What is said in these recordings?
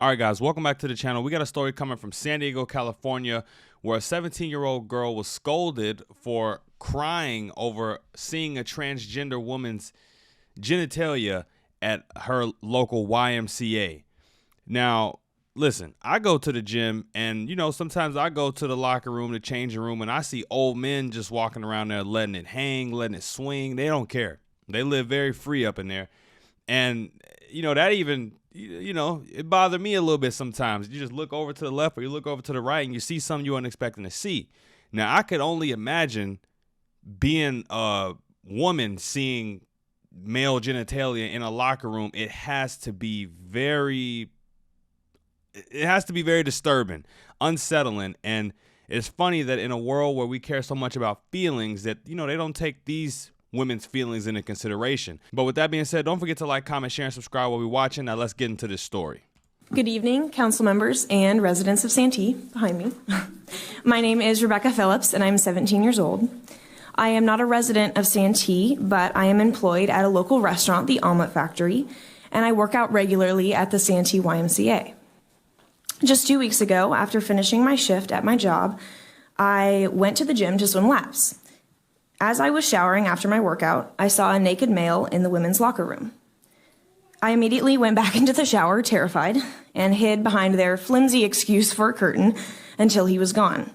All right, guys, welcome back to the channel. We got a story coming from San Diego, California, where a 17-year-old girl was scolded for crying over seeing a transgender woman's genitalia at her local YMCA. Now, listen, I go to the gym and, sometimes I go to the locker room, the changing room, and I see old men just walking around there letting it hang, letting it swing. They don't care. They live very free up in there. And, that even... it bothered me a little bit sometimes. You just look over to the left or you look over to the right and you see something you weren't expecting to see. Now, I could only imagine being a woman seeing male genitalia in a locker room. It has to be very disturbing, unsettling. And it's funny that in a world where we care so much about feelings that, they don't take these women's feelings into consideration. But with that being said, don't forget to like, comment, share, and subscribe while we're watching. Now let's get into this story. Good evening, council members and residents of Santee behind me. My name is Rebecca Phillips and I'm 17 years old. I am not a resident of Santee, but I am employed at a local restaurant, the Omelet Factory, and I work out regularly at the Santee YMCA. Just 2 weeks ago, after finishing my shift at my job, I went to the gym to swim laps. As I was showering after my workout, I saw a naked male in the women's locker room. I immediately went back into the shower, terrified, and hid behind their flimsy excuse for a curtain until he was gone.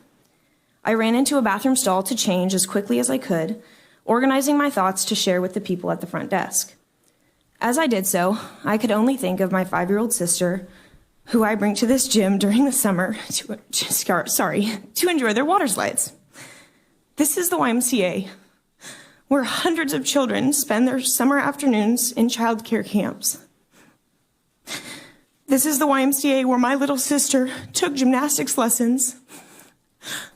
I ran into a bathroom stall to change as quickly as I could, organizing my thoughts to share with the people at the front desk. As I did so, I could only think of my 5-year-old sister, who I bring to this gym during the summer to enjoy their water slides. This is the YMCA, where hundreds of children spend their summer afternoons in childcare camps. This is the YMCA where my little sister took gymnastics lessons.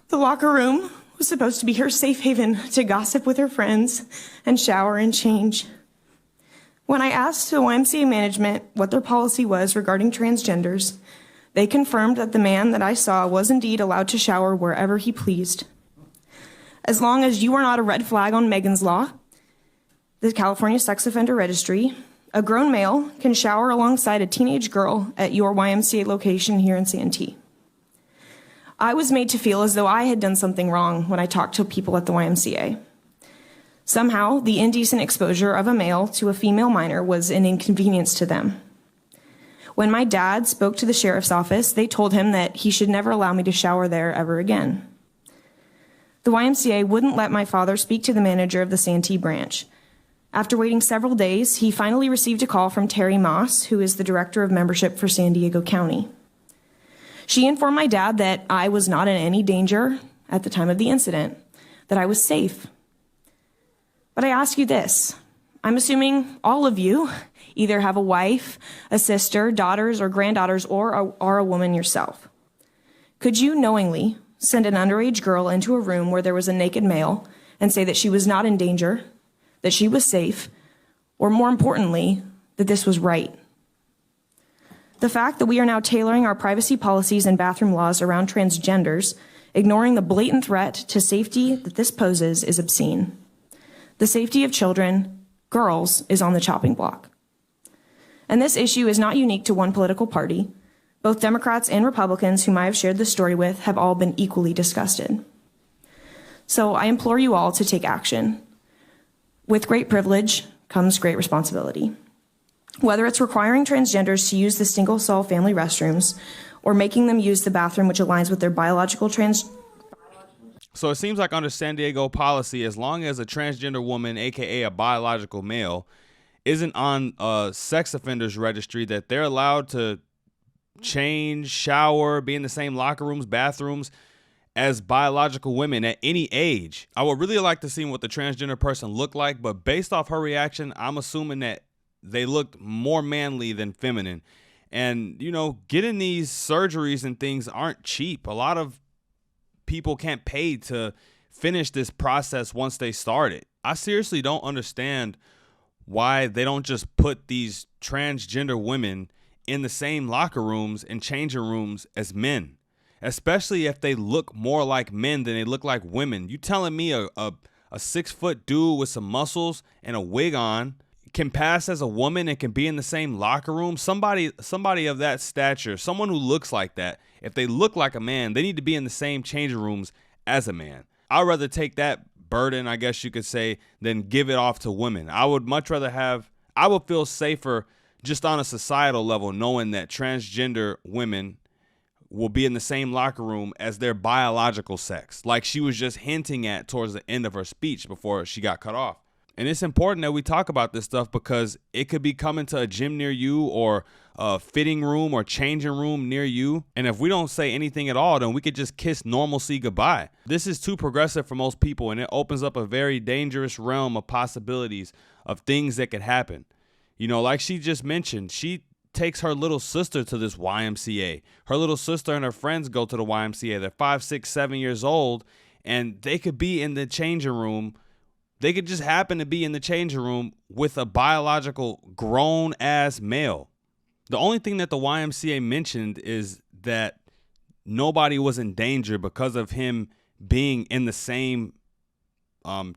The locker room was supposed to be her safe haven to gossip with her friends and shower and change. When I asked the YMCA management what their policy was regarding transgenders, they confirmed that the man that I saw was indeed allowed to shower wherever he pleased. As long as you are not a red flag on Megan's Law, the California Sex Offender Registry, a grown male can shower alongside a teenage girl at your YMCA location here in Santee. I was made to feel as though I had done something wrong when I talked to people at the YMCA. Somehow, the indecent exposure of a male to a female minor was an inconvenience to them. When my dad spoke to the sheriff's office, they told him that he should never allow me to shower there ever again. The YMCA wouldn't let my father speak to the manager of the Santee branch. After waiting several days, he finally received a call from Terry Moss, who is the director of membership for San Diego County. She informed my dad that I was not in any danger at the time of the incident, that I was safe. But I ask you this, I'm assuming all of you either have a wife, a sister, daughters, or granddaughters, or are a woman yourself. Could you knowingly send an underage girl into a room where there was a naked male and say that she was not in danger, that she was safe, or more importantly, that this was right? The fact that we are now tailoring our privacy policies and bathroom laws around transgenders, ignoring the blatant threat to safety that this poses, is obscene. The safety of children, girls, is on the chopping block. And this issue is not unique to one political party. Both Democrats and Republicans whom I have shared this story with have all been equally disgusted. So I implore you all to take action. With great privilege comes great responsibility. Whether it's requiring transgenders to use the single-stall family restrooms or making them use the bathroom which aligns with their biological So it seems like under San Diego policy, as long as a transgender woman, aka a biological male, isn't on a sex offenders registry, that they're allowed to change, shower, be in the same locker rooms, bathrooms as biological women at any age. I would really like to see what the transgender person looked like, but based off her reaction, I'm assuming that they looked more manly than feminine. And, getting these surgeries and things aren't cheap. A lot of people can't pay to finish this process once they start it. I seriously don't understand why they don't just put these transgender women in the same locker rooms and changing rooms as men, especially if they look more like men than they look like women. You telling me a 6-foot dude with some muscles and a wig on can pass as a woman and can be in the same locker room, somebody of that stature, someone who looks like that, if they look like a man, they need to be in the same changing rooms as a man. I'd rather take that burden, I guess you could say, than give it off to women. I would much rather I would feel safer just on a societal level knowing that transgender women will be in the same locker room as their biological sex, like she was just hinting at towards the end of her speech before she got cut off. And it's important that we talk about this stuff because it could be coming to a gym near you or a fitting room or changing room near you. And if we don't say anything at all, then we could just kiss normalcy goodbye. This is too progressive for most people, and it opens up a very dangerous realm of possibilities of things that could happen. You know, like she just mentioned, she takes her little sister to this YMCA. Her little sister and her friends go to the YMCA. They're 5, 6, 7 years old, and they could be in the changing room. They could just happen to be in the changing room with a biological grown-ass male. The only thing that the YMCA mentioned is that nobody was in danger because of him being in the same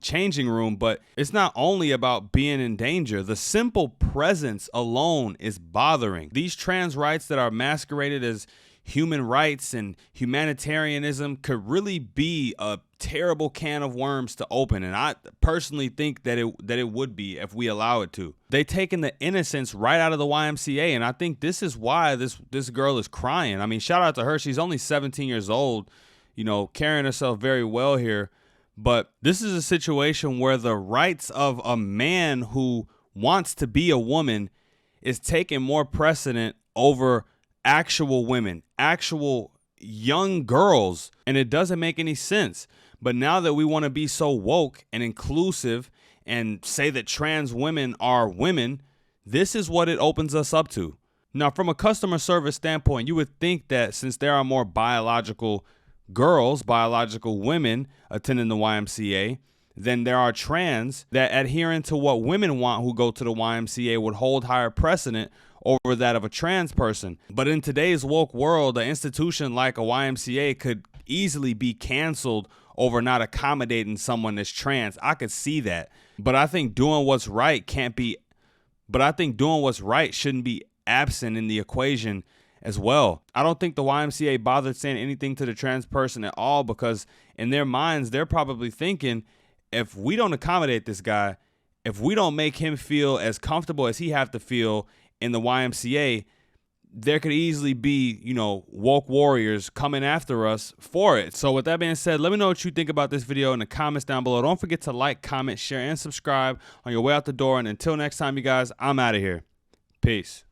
changing room, but it's not only about being in danger. The simple presence alone is bothering. These trans rights that are masqueraded as human rights and humanitarianism could really be a terrible can of worms to open, and I personally think that it would be if we allow it to. They taken the innocence right out of the YMCA, and I think this is why this girl is crying. I mean, shout out to her. She's only 17 years old, you know, carrying herself very well here. But this is a situation where the rights of a man who wants to be a woman is taking more precedent over actual women, actual young girls, and it doesn't make any sense. But now that we want to be so woke and inclusive and say that trans women are women, this is what it opens us up to. Now, from a customer service standpoint, you would think that since there are more biological girls, biological women attending the YMCA than there are trans, that adhering to what women want who go to the YMCA would hold higher precedent over that of a trans person. But in today's woke world, an institution like a YMCA could easily be canceled over not accommodating someone that's trans. I could see that. But I think doing what's right shouldn't be absent in the equation as well. I don't think the YMCA bothered saying anything to the trans person at all because in their minds, they're probably thinking, if we don't accommodate this guy, if we don't make him feel as comfortable as he have to feel in the YMCA, there could easily be, you know, woke warriors coming after us for it. So with that being said, let me know what you think about this video in the comments down below. Don't forget to like, comment, share, and subscribe on your way out the door. And until next time, you guys, I'm out of here. Peace.